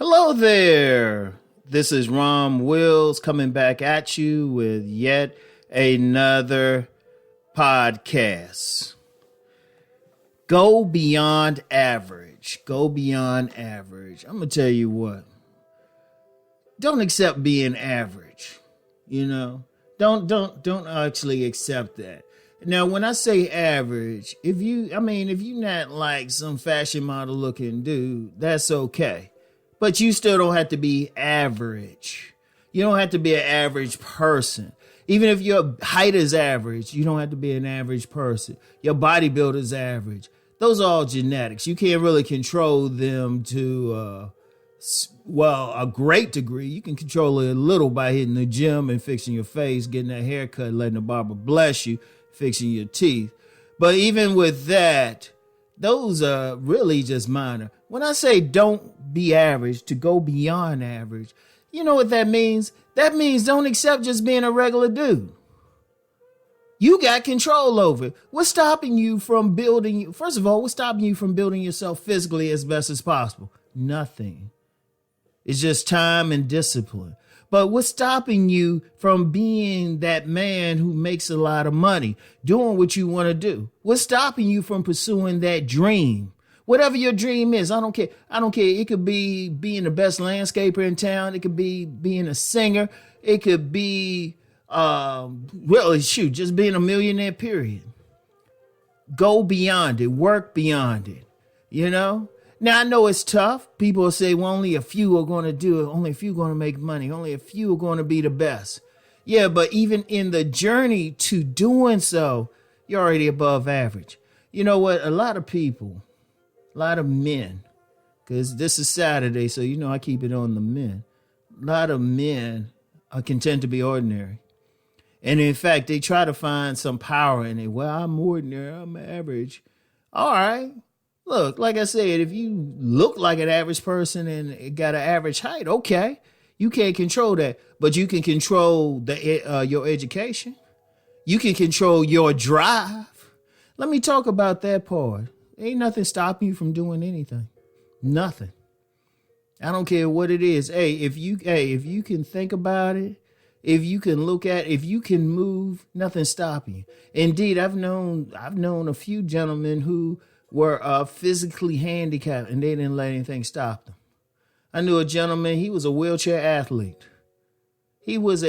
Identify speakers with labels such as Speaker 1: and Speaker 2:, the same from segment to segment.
Speaker 1: Hello there. This is Rom Wills coming back at you with yet another podcast. Go beyond average. Go beyond average. I'm going to tell you what. Don't accept being average. You know, don't actually accept that. Now, when I say average, if you're not like some fashion model looking dude, that's okay. But you still don't have to be average. You don't have to be an average person. Even if your height is average, you don't have to be an average person. Your bodybuilder is average. Those are all genetics. You can't really control them to, a great degree. You can control it a little by hitting the gym and fixing your face, getting that haircut, letting the barber bless you, fixing your teeth. But even with that, those are really just minor. When I say don't be average, to go beyond average, you know what that means? That means don't accept just being a regular dude. You got control over it. What's stopping you from building? First of all, what's stopping you from building yourself physically as best as possible? Nothing. It's just time and discipline. But what's stopping you from being that man who makes a lot of money, doing what you want to do? What's stopping you from pursuing that dream? Whatever your dream is, I don't care. It could be being the best landscaper in town. It could be being a singer. It could be, just being a millionaire, period. Go beyond it. Work beyond it. You know? Now, I know it's tough. People will say, well, only a few are going to do it. Only a few are going to make money. Only a few are going to be the best. Yeah, but even in the journey to doing so, you're already above average. You know what? A lot of men, because this is Saturday, so you know I keep it on the men. A lot of men are content to be ordinary. And in fact, they try to find some power in it. Well, I'm ordinary, I'm average. All right. Look, like I said, if you look like an average person and got an average height, okay. You can't control that, but you can control your education. You can control your drive. Let me talk about that part. Ain't nothing stopping you from doing anything. Nothing. I don't care what it is. If you can think about it, if you can look at it, if you can move, nothing's stopping you. Indeed, I've known a few gentlemen who were physically handicapped and they didn't let anything stop them. I knew a gentleman, he was a wheelchair athlete. His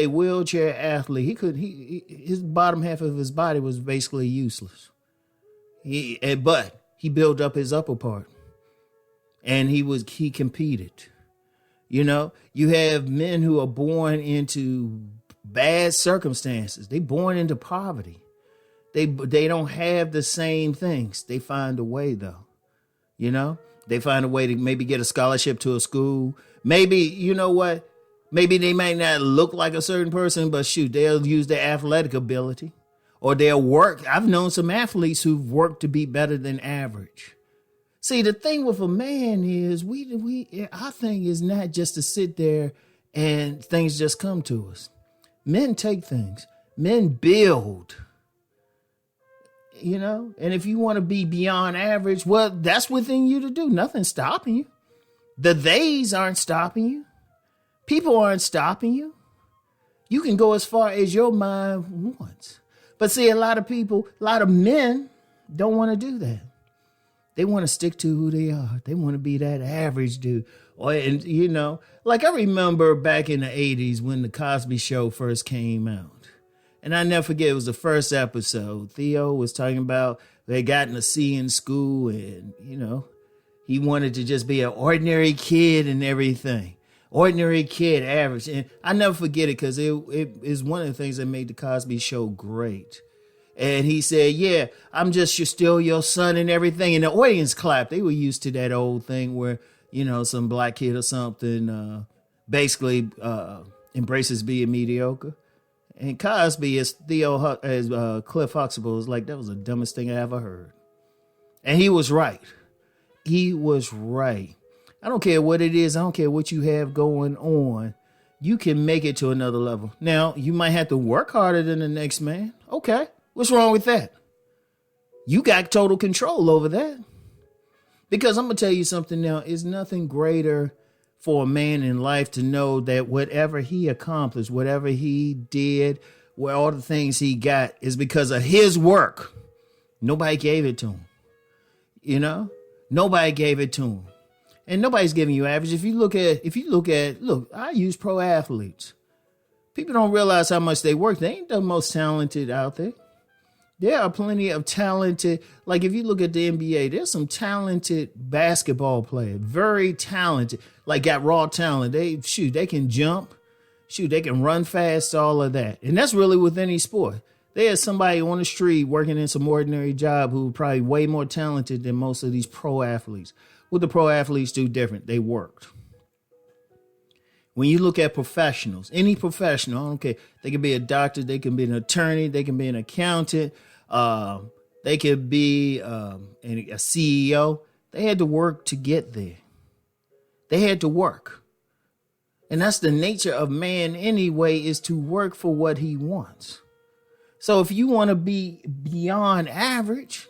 Speaker 1: bottom half of his body was basically useless. But he built up his upper part and he competed. You know, you have men who are born into bad circumstances. They born into poverty. They don't have the same things. They find a way though. You know, they find a way to maybe get a scholarship to a school. Maybe, you know what? Maybe they might not look like a certain person, but shoot, they'll use their athletic ability. Or they'll work. I've known some athletes who've worked to be better than average. See, the thing with a man is our thing is not just to sit there and things just come to us. Men take things. Men build. You know, and if you want to be beyond average, well, that's within you to do. Nothing's stopping you. The theys aren't stopping you. People aren't stopping you. You can go as far as your mind wants. But see, a lot of men don't want to do that. They want to stick to who they are. They want to be that average dude. And you know, like I remember back in the 80s when the Cosby Show first came out. And I never forget, it was the first episode. Theo was talking about they gotten a C in school and, you know, he wanted to just be an ordinary kid and everything. Ordinary kid, average. And I never forget it because it is one of the things that made the Cosby Show great. And he said, yeah, still your son and everything. And the audience clapped. They were used to that old thing where, you know, some black kid or something basically embraces being mediocre. And Cosby, as Cliff Huxtable, was like, that was the dumbest thing I ever heard. And he was right. He was right. I don't care what it is. I don't care what you have going on. You can make it to another level. Now, you might have to work harder than the next man. Okay. What's wrong with that? You got total control over that. Because I'm going to tell you something now. It's nothing greater for a man in life to know that whatever he accomplished, whatever he did, where all the things he got is because of his work. Nobody gave it to him. You know, nobody gave it to him. And nobody's giving you average. If you look at, I use pro athletes. People don't realize how much they work. They ain't the most talented out there. There are plenty of talented, like if you look at the NBA, there's some talented basketball players, very talented, like got raw talent. They can jump, they can run fast, all of that. And that's really with any sport. There's somebody on the street working in some ordinary job who probably way more talented than most of these pro athletes. What the pro athletes do different, they worked. When you look at professionals, any professional, I don't care. They can be a doctor, they can be an attorney, they can be an accountant, they could be a CEO. They had to work to get there. They had to work. And that's the nature of man anyway, is to work for what he wants. So if you want to be beyond average,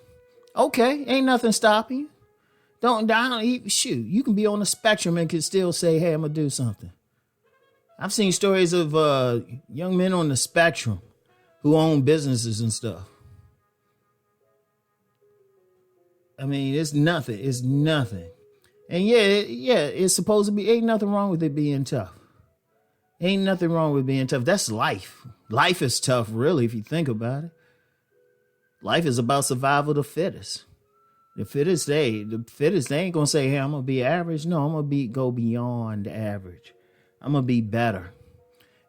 Speaker 1: okay, ain't nothing stopping you. You can be on the spectrum and can still say, hey, I'm going to do something. I've seen stories of young men on the spectrum who own businesses and stuff. I mean, it's nothing. It's nothing. And it's supposed to be, ain't nothing wrong with it being tough. Ain't nothing wrong with being tough. That's life. Life is tough, really, if you think about it. Life is about survival of the fittest. The fittest, they ain't going to say, hey, I'm going to be average. No, I'm going to go beyond average. I'm going to be better.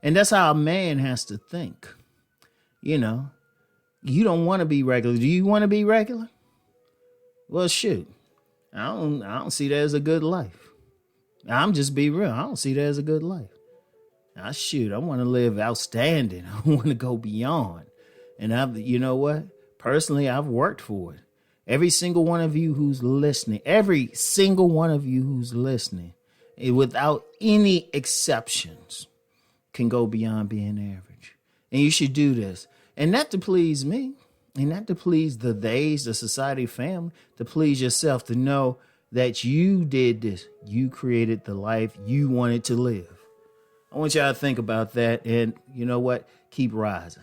Speaker 1: And that's how a man has to think. You know, you don't want to be regular. Do you want to be regular? Well, shoot. I don't see that as a good life. I'm just be real. I don't see that as a good life. I want to live outstanding. I want to go beyond. And you know what? Personally, I've worked for it. Every single one of you who's listening, without any exceptions, can go beyond being average. And you should do this. And not to please me, and not to please the theys, the society, family, to please yourself, to know that you did this. You created the life you wanted to live. I want y'all to think about that. And you know what? Keep rising.